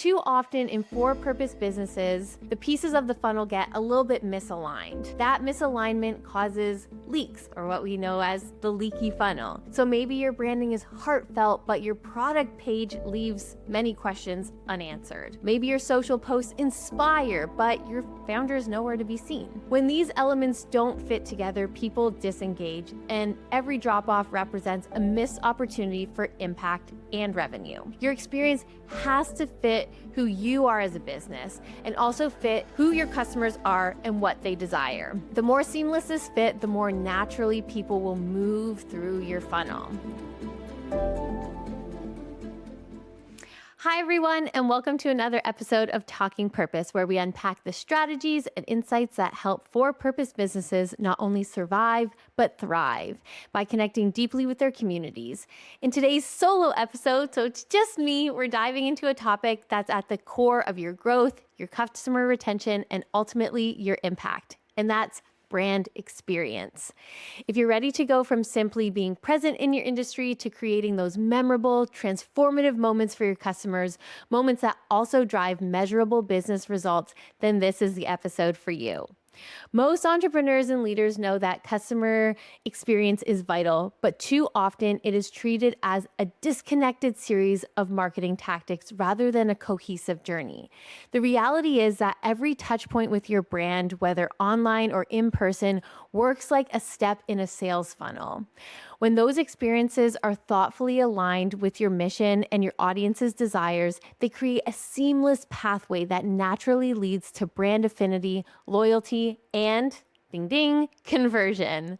too often in for-purpose businesses, the pieces of the funnel get a little bit misaligned. That misalignment causes leaks, or what we know as the leaky funnel. So maybe your branding is heartfelt, but your product page leaves many questions unanswered. Maybe your social posts inspire, but your founder is nowhere to be seen. When these elements don't fit together, people disengage, and every drop-off represents a missed opportunity for impact and revenue. Your experience has to fit who you are as a business and also fit who your customers are and what they desire. The more seamless this fit, the more naturally people will move through your funnel. Hi, everyone, and welcome to another episode of Talking Purpose, where we unpack the strategies and insights that help for-purpose businesses not only survive, but thrive by connecting deeply with their communities. In today's solo episode, so it's just me, we're diving into a topic that's at the core of your growth, your customer retention, and ultimately your impact, and that's brand experience. If you're ready to go from simply being present in your industry to creating those memorable, transformative moments for your customers, moments that also drive measurable business results, then this is the episode for you. Most entrepreneurs and leaders know that customer experience is vital, but too often it is treated as a disconnected series of marketing tactics rather than a cohesive journey. The reality is that every touch point with your brand, whether online or in person, works like a step in a sales funnel. When those experiences are thoughtfully aligned with your mission and your audience's desires, they create a seamless pathway that naturally leads to brand affinity, loyalty, and ding ding, conversion.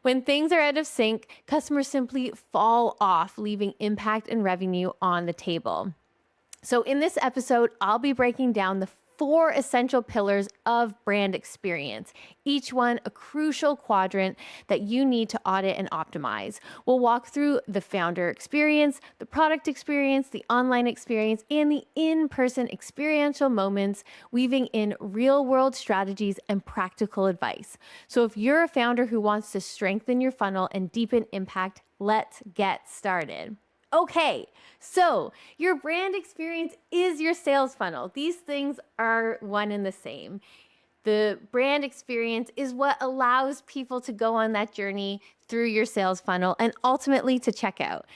When things are out of sync, customers simply fall off, leaving impact and revenue on the table. So in this episode, I'll be breaking down the 4 essential pillars of brand experience, each one a crucial quadrant that you need to audit and optimize. We'll walk through the founder experience, the product experience, the online experience, and the in-person experiential moments, weaving in real-world strategies and practical advice. So if you're a founder who wants to strengthen your funnel and deepen impact, let's get started. Okay, so your brand experience is your sales funnel. These things are one and the same. The brand experience is what allows people to go on that journey through your sales funnel and ultimately to check out.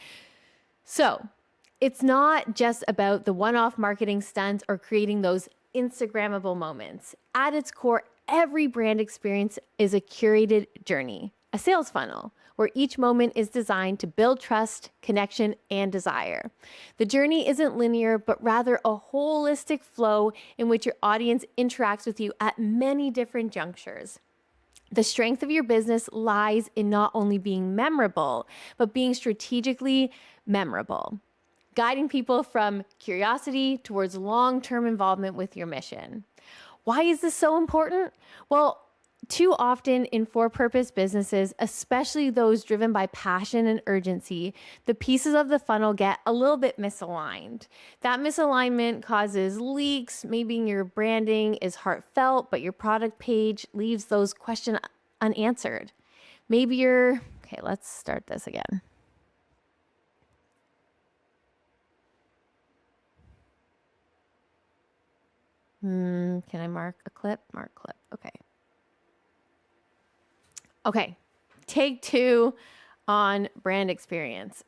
So it's not just about the one-off marketing stunts or creating those Instagrammable moments. At its core, every brand experience is a curated journey, a sales funnel, where each moment is designed to build trust, connection, and desire. The journey isn't linear, but rather a holistic flow in which your audience interacts with you at many different junctures. The strength of your business lies in not only being memorable, but being strategically memorable, guiding people from curiosity towards long-term involvement with your mission. Why is this so important? Well, too often in for-purpose businesses, especially those driven by passion and urgency, the pieces of the funnel get a little bit misaligned. That misalignment causes leaks. Maybe your branding is heartfelt, but your product page leaves those questions unanswered. Okay, let's start this again. Can I mark a clip? Mark clip, okay. Okay, take 2 on brand experience.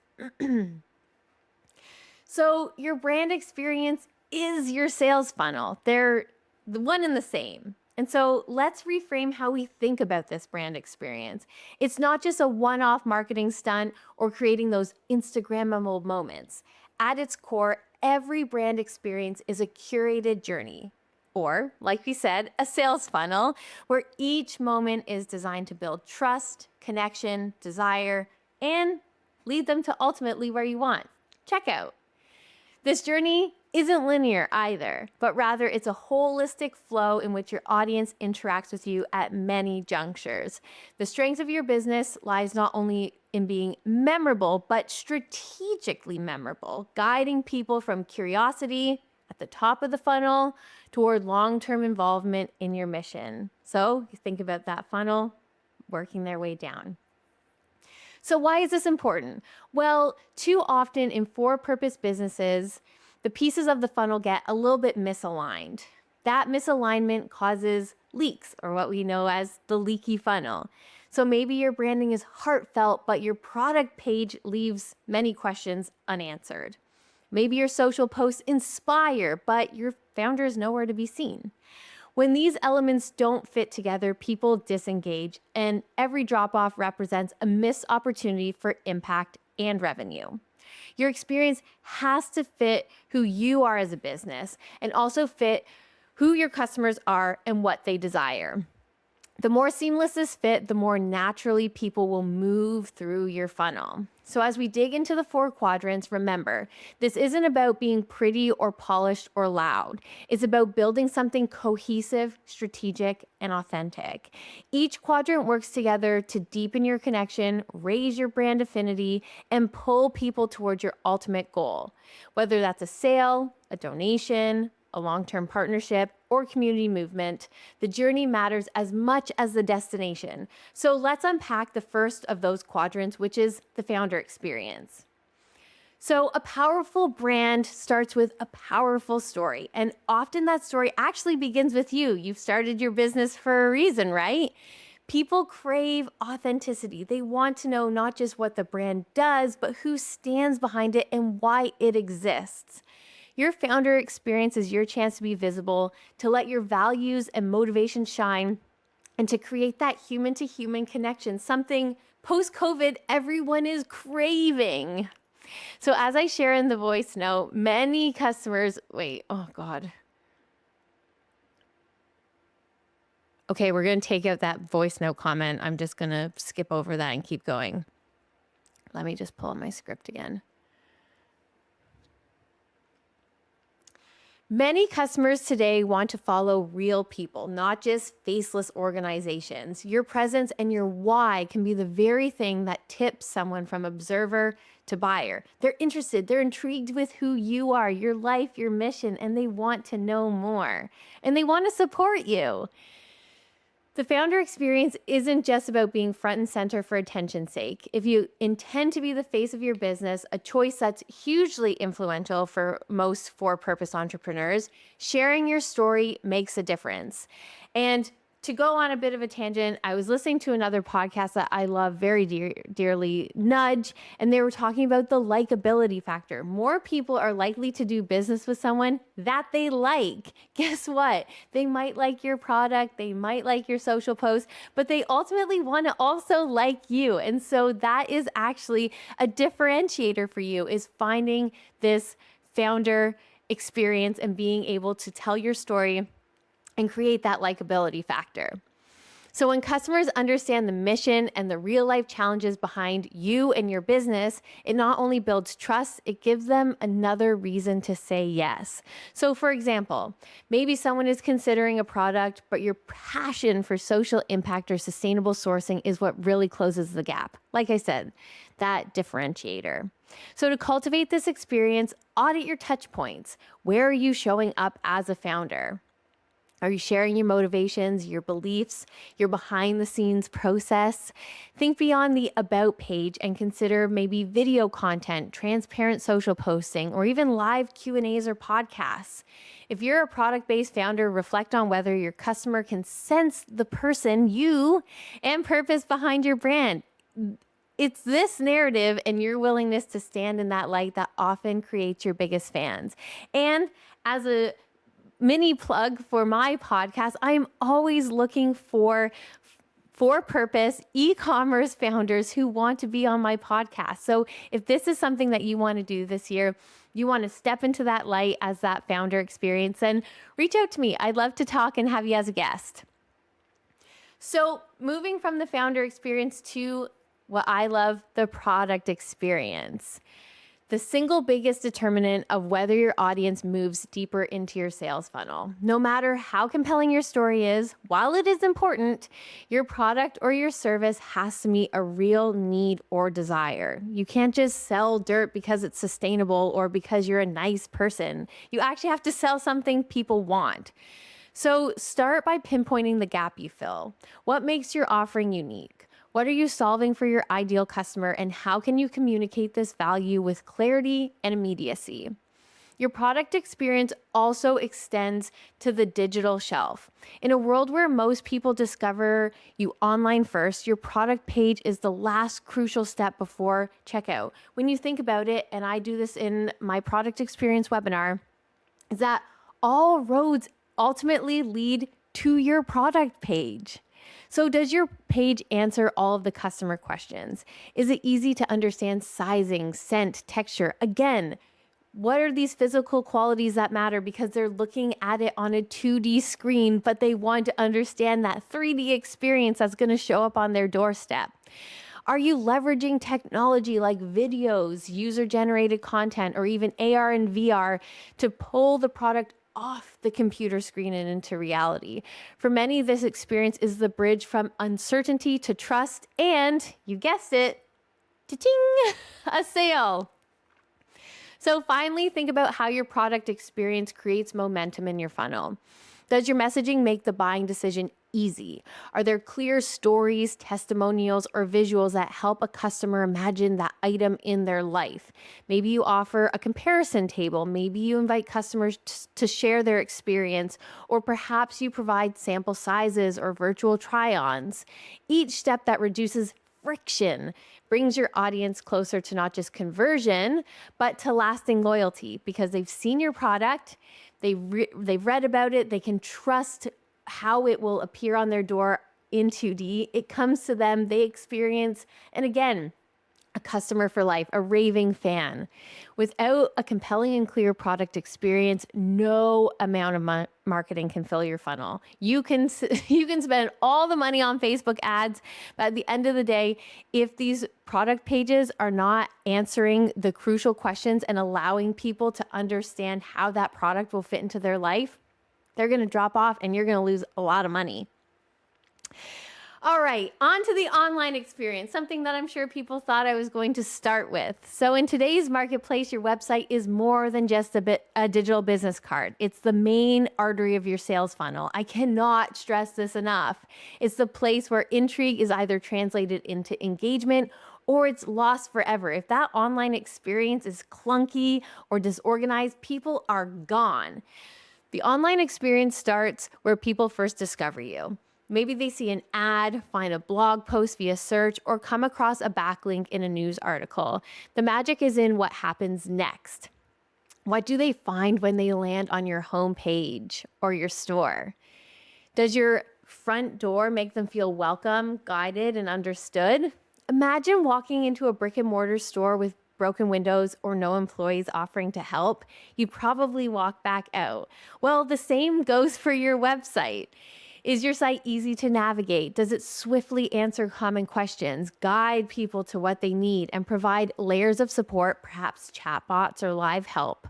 So your brand experience is your sales funnel. They're the one and the same. And so let's reframe how we think about this brand experience. It's not just a one-off marketing stunt or creating those Instagrammable moments. At its core, every brand experience is a curated journey. Or, like we said, a sales funnel where each moment is designed to build trust, connection, desire, and lead them to ultimately where you want, checkout. This journey isn't linear either, but rather it's a holistic flow in which your audience interacts with you at many junctures. The strength of your business lies not only in being memorable, but strategically memorable, guiding people from curiosity at the top of the funnel toward long-term involvement in your mission. So you think about that funnel working their way down. So why is this important? Well, too often in for-purpose businesses, the pieces of the funnel get a little bit misaligned. That misalignment causes leaks, or what we know as the leaky funnel. So maybe your branding is heartfelt, but your product page leaves many questions unanswered. Maybe your social posts inspire, but your founder is nowhere to be seen. When these elements don't fit together, people disengage, and every drop-off represents a missed opportunity for impact and revenue. Your experience has to fit who you are as a business and also fit who your customers are and what they desire. The more seamless this fit, the more naturally people will move through your funnel. So as we dig into the 4 quadrants, remember, this isn't about being pretty or polished or loud. It's about building something cohesive, strategic, and authentic. Each quadrant works together to deepen your connection, raise your brand affinity, and pull people towards your ultimate goal. Whether that's a sale, a donation, a long-term partnership, or community movement, the journey matters as much as the destination. So let's unpack the first of those quadrants, which is the founder experience. So a powerful brand starts with a powerful story, and often that story actually begins with you. You've started your business for a reason, right? People crave authenticity. They want to know not just what the brand does, but who stands behind it and why it exists. Your founder experience is your chance to be visible, to let your values and motivation shine, and to create that human-to-human connection, something post-COVID everyone is craving. So as I share in the voice note, many customers, okay, we're going to take out that voice note comment. I'm just going to skip over that and keep going. Let me just pull up my script again. Many customers today want to follow real people, not just faceless organizations. Your presence and your why can be the very thing that tips someone from observer to buyer. They're interested, they're intrigued with who you are, your life, your mission, and they want to know more. And they want to support you. The founder experience isn't just about being front and center for attention's sake. If you intend to be the face of your business, a choice that's hugely influential for most for-purpose entrepreneurs, sharing your story makes a difference. And to go on a bit of a tangent, I was listening to another podcast that I love very dearly, Nudge, and they were talking about the likability factor. More people are likely to do business with someone that they like. Guess what? They might like your product, they might like your social post, but they ultimately want to also like you. And so that is actually a differentiator for you, is finding this founder experience and being able to tell your story and create that likability factor. So when customers understand the mission and the real life challenges behind you and your business, it not only builds trust, it gives them another reason to say yes. So for example, maybe someone is considering a product, but your passion for social impact or sustainable sourcing is what really closes the gap. Like I said, that differentiator. So to cultivate this experience, audit your touch points. Where are you showing up as a founder? Are you sharing your motivations, your beliefs, your behind the scenes process? Think beyond the about page and consider maybe video content, transparent social posting, or even live Q&As or podcasts. If you're a product-based founder, reflect on whether your customer can sense the person, you, and purpose behind your brand. It's this narrative and your willingness to stand in that light that often creates your biggest fans. And as a mini plug for my podcast, I'm always looking for purpose e-commerce founders who want to be on my podcast. So if this is something that you want to do this year, you want to step into that light as that founder experience, then reach out to me. I'd love to talk and have you as a guest. So moving from the founder experience to what I love, the product experience. The single biggest determinant of whether your audience moves deeper into your sales funnel. No matter how compelling your story is, while it is important, your product or your service has to meet a real need or desire. You can't just sell dirt because it's sustainable or because you're a nice person. You actually have to sell something people want. So start by pinpointing the gap you fill. What makes your offering unique? What are you solving for your ideal customer, and how can you communicate this value with clarity and immediacy? Your product experience also extends to the digital shelf. In a world where most people discover you online first, your product page is the last crucial step before checkout. When you think about it, and I do this in my product experience webinar, is that all roads ultimately lead to your product page. So does your page answer all of the customer questions? Is it easy to understand sizing, scent, texture? Again, what are these physical qualities that matter because they're looking at it on a 2D screen, but they want to understand that 3D experience that's going to show up on their doorstep? Are you leveraging technology like videos, user-generated content, or even AR and VR to pull the product off the computer screen and into reality? For many, this experience is the bridge from uncertainty to trust and, you guessed it, cha-ching, a sale. So finally, think about how your product experience creates momentum in your funnel. Does your messaging make the buying decision easy? Are there clear stories, testimonials, or visuals that help a customer imagine that item in their life? Maybe you offer a comparison table. Maybe you invite customers to share their experience, or perhaps you provide sample sizes or virtual try-ons. Each step that reduces friction brings your audience closer to not just conversion, but to lasting loyalty because they've seen your product, they've read about it, they can trust how it will appear on their door in 2D. It comes to them, they experience, and again, a customer for life, a raving fan. Without a compelling and clear product experience, no amount of marketing can fill your funnel. You can spend all the money on Facebook ads, but at the end of the day, if these product pages are not answering the crucial questions and allowing people to understand how that product will fit into their life, they're going to drop off and you're going to lose a lot of money. All right, on to the online experience, something that I'm sure people thought I was going to start with. So in today's marketplace, your website is more than just a digital business card. It's the main artery of your sales funnel. I cannot stress this enough. It's the place where intrigue is either translated into engagement or it's lost forever. If that online experience is clunky or disorganized, people are gone. The online experience starts where people first discover you. Maybe they see an ad, find a blog post via search, or come across a backlink in a news article. The magic is in what happens next. What do they find when they land on your homepage or your store? Does your front door make them feel welcome, guided, and understood? Imagine walking into a brick and mortar store with broken windows or no employees offering to help. You'd probably walk back out. Well, the same goes for your website. Is your site easy to navigate? Does it swiftly answer common questions, guide people to what they need, and provide layers of support, perhaps chatbots or live help?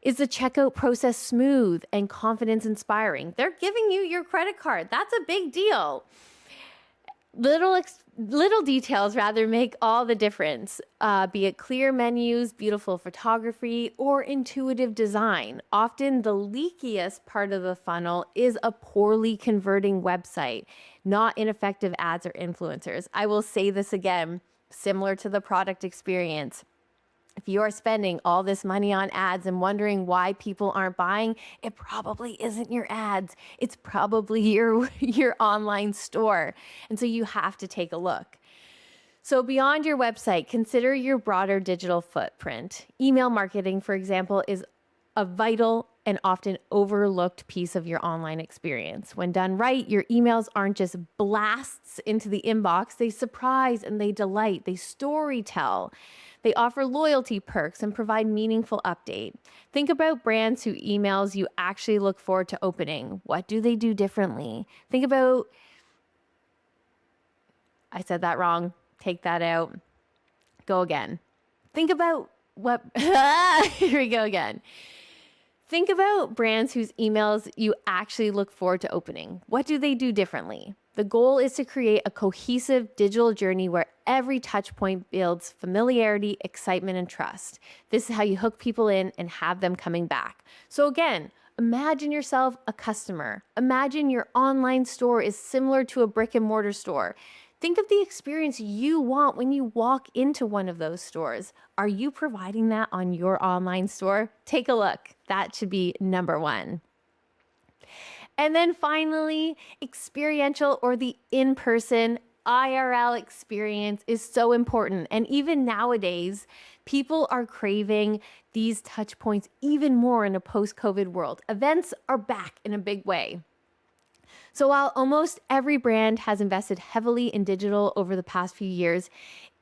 Is the checkout process smooth and confidence inspiring? They're giving you your credit card. That's a big deal. Little details rather make all the difference, be it clear menus, beautiful photography, or intuitive design. Often the leakiest part of the funnel is a poorly converting website, not ineffective ads or influencers. I will say this again, similar to the product experience. If you are spending all this money on ads and wondering why people aren't buying, it probably isn't your ads. It's probably your online store. And so you have to take a look. So beyond your website, consider your broader digital footprint. Email marketing, for example, is a vital and often overlooked piece of your online experience. When done right, your emails aren't just blasts into the inbox. They surprise and they delight. They storytell. They offer loyalty perks and provide meaningful update. Think about brands whose emails you actually look forward to opening. What do they do differently? Think about, I said that wrong. Take that out. Go again. Think about what, here we go again. Think about brands whose emails you actually look forward to opening. What do they do differently? The goal is to create a cohesive digital journey where every touch point builds familiarity, excitement, and trust. This is how you hook people in and have them coming back. So again, imagine yourself a customer. Imagine your online store is similar to a brick and mortar store. Think of the experience you want when you walk into one of those stores. Are you providing that on your online store? Take a look. That should be number one. And then finally, experiential or the in-person IRL experience is so important. And even nowadays, people are craving these touch points even more in a post-COVID world. Events are back in a big way. So while almost every brand has invested heavily in digital over the past few years,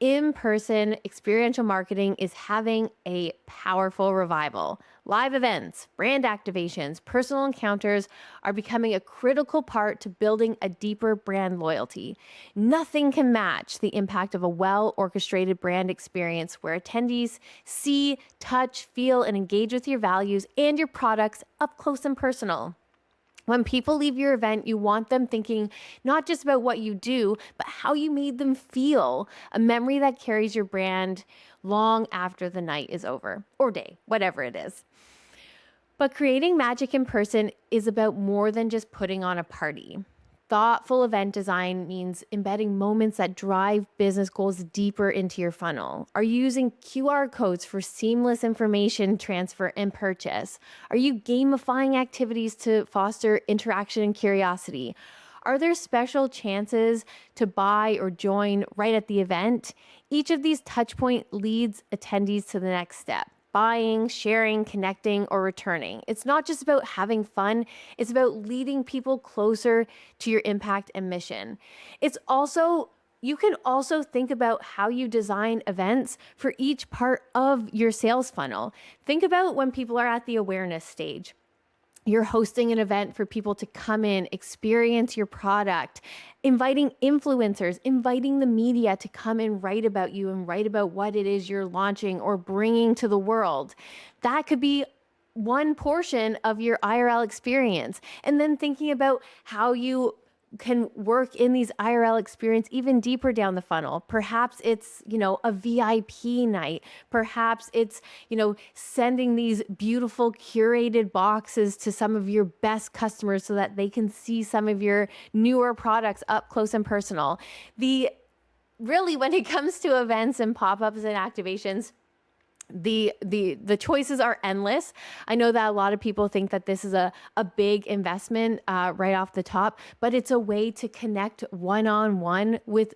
in-person experiential marketing is having a powerful revival. Live events, brand activations, personal encounters are becoming a critical part to building a deeper brand loyalty. Nothing can match the impact of a well-orchestrated brand experience where attendees see, touch, feel, and engage with your values and your products up close and personal. When people leave your event, you want them thinking not just about what you do, but how you made them feel, a memory that carries your brand long after the night is over, or day, whatever it is. But creating magic in person is about more than just putting on a party. Thoughtful event design means embedding moments that drive business goals deeper into your funnel. Are you using QR codes for seamless information transfer and purchase? Are you gamifying activities to foster interaction and curiosity? Are there special chances to buy or join right at the event? Each of these touchpoint leads attendees to the next step. Buying, sharing, connecting, or returning. It's not just about having fun, it's about leading people closer to your impact and mission. You can also think about how you design events for each part of your sales funnel. Think about when people are at the awareness stage. You're hosting an event for people to come in, experience your product, inviting influencers, inviting the media to come and write about you and write about what it is you're launching or bringing to the world. That could be one portion of your IRL experience. And then thinking about how you can work in these IRL experience even deeper down the funnel. Perhaps it's, a VIP night. Perhaps it's, sending these beautiful curated boxes to some of your best customers so that they can see some of your newer products up close and personal. Really, when it comes to events and pop-ups and activations, the choices are endless. I know that a lot of people think that this is a big investment right off the top, but it's a way to connect one-on-one with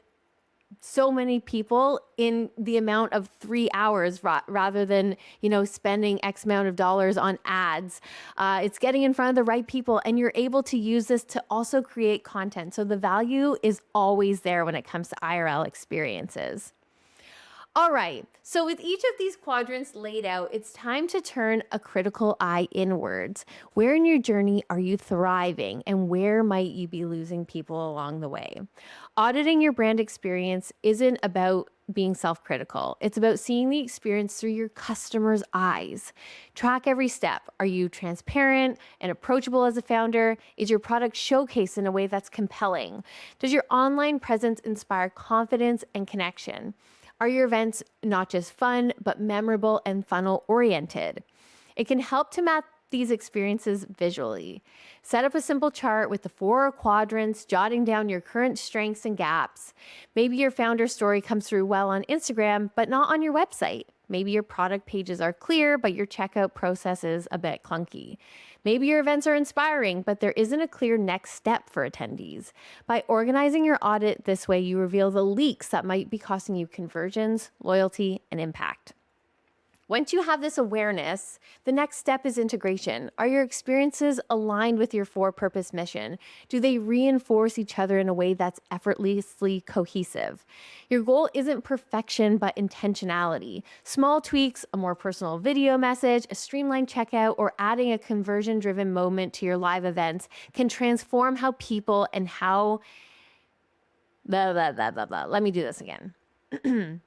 so many people in the amount of 3 hours rather than, spending X amount of dollars on ads. It's getting in front of the right people, and you're able to use this to also create content. So the value is always there when it comes to IRL experiences. All right, so with each of these quadrants laid out, it's time to turn a critical eye inwards. Where in your journey are you thriving, and where might you be losing people along the way? Auditing your brand experience isn't about being self-critical. It's about seeing the experience through your customer's eyes. Track every step. Are you transparent and approachable as a founder? Is your product showcased in a way that's compelling? Does your online presence inspire confidence and connection? Are your events not just fun, but memorable and funnel-oriented? It can help to map these experiences visually. Set up a simple chart with the 4 quadrants, jotting down your current strengths and gaps. Maybe your founder story comes through well on Instagram, but not on your website. Maybe your product pages are clear, but your checkout process is a bit clunky. Maybe your events are inspiring, but there isn't a clear next step for attendees. By organizing your audit this way, you reveal the leaks that might be costing you conversions, loyalty, and impact. Once you have this awareness, the next step is integration. Are your experiences aligned with your for-purpose mission? Do they reinforce each other in a way that's effortlessly cohesive? Your goal isn't perfection, but intentionality. Small tweaks, a more personal video message, a streamlined checkout, or adding a conversion-driven moment to your live events can transform how people and how... Let me do this again.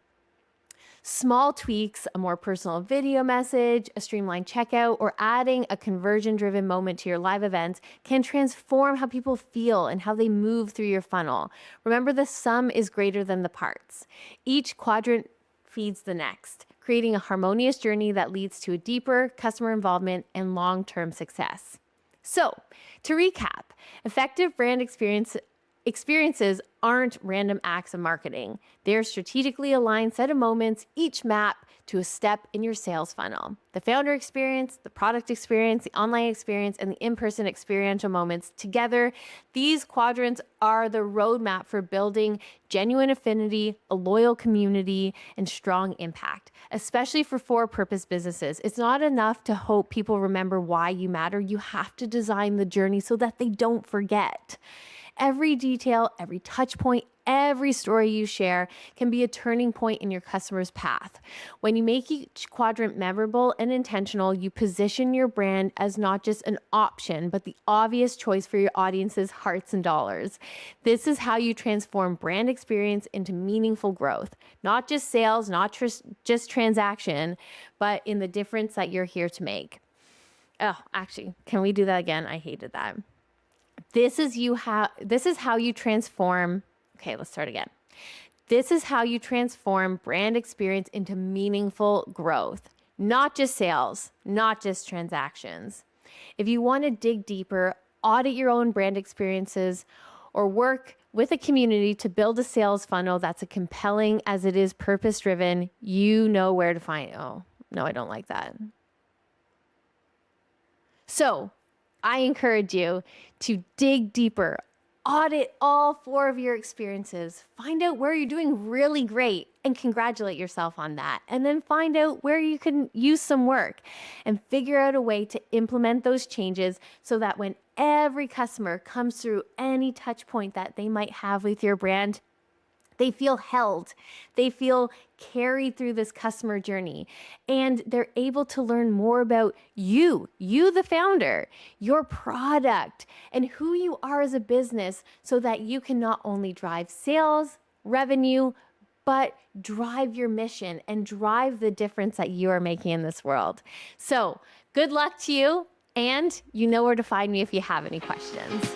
Small tweaks, a more personal video message, a streamlined checkout, or adding a conversion-driven moment to your live events can transform how people feel and how they move through your funnel. Remember, the sum is greater than the parts. Each quadrant feeds the next, creating a harmonious journey that leads to a deeper customer involvement and long-term success. So, to recap, effective brand experience Experiences aren't random acts of marketing. They're strategically aligned set of moments, each map to a step in your sales funnel. The founder experience, the product experience, the online experience, and the in-person experiential moments together, these quadrants are the roadmap for building genuine affinity, a loyal community, and strong impact, especially for for-purpose businesses. It's not enough to hope people remember why you matter. You have to design the journey so that they don't forget. Every detail, every touch point, every story you share can be a turning point in your customer's path. When you make each quadrant memorable and intentional, you position your brand as not just an option, but the obvious choice for your audience's hearts and dollars. This is how you transform brand experience into meaningful growth, not just sales, not just transaction, but in the difference that you're here to make. Oh, actually, can we do that again? I hated that. This is how you transform. Okay, let's start again. This is how you transform brand experience into meaningful growth, not just sales, not just transactions. If you want to dig deeper, audit your own brand experiences, or work with a community to build a sales funnel that's as compelling as it is purpose-driven, you know where to find. Oh, no, I don't like that. So, I encourage you to dig deeper, audit all 4 of your experiences, find out where you're doing really great and congratulate yourself on that. And then find out where you can use some work and figure out a way to implement those changes so that when every customer comes through any touch point that they might have with your brand, they feel held, they feel carried through this customer journey, and they're able to learn more about you, the founder, your product, and who you are as a business so that you can not only drive sales, revenue, but drive your mission and drive the difference that you are making in this world. So good luck to you, and you know where to find me if you have any questions.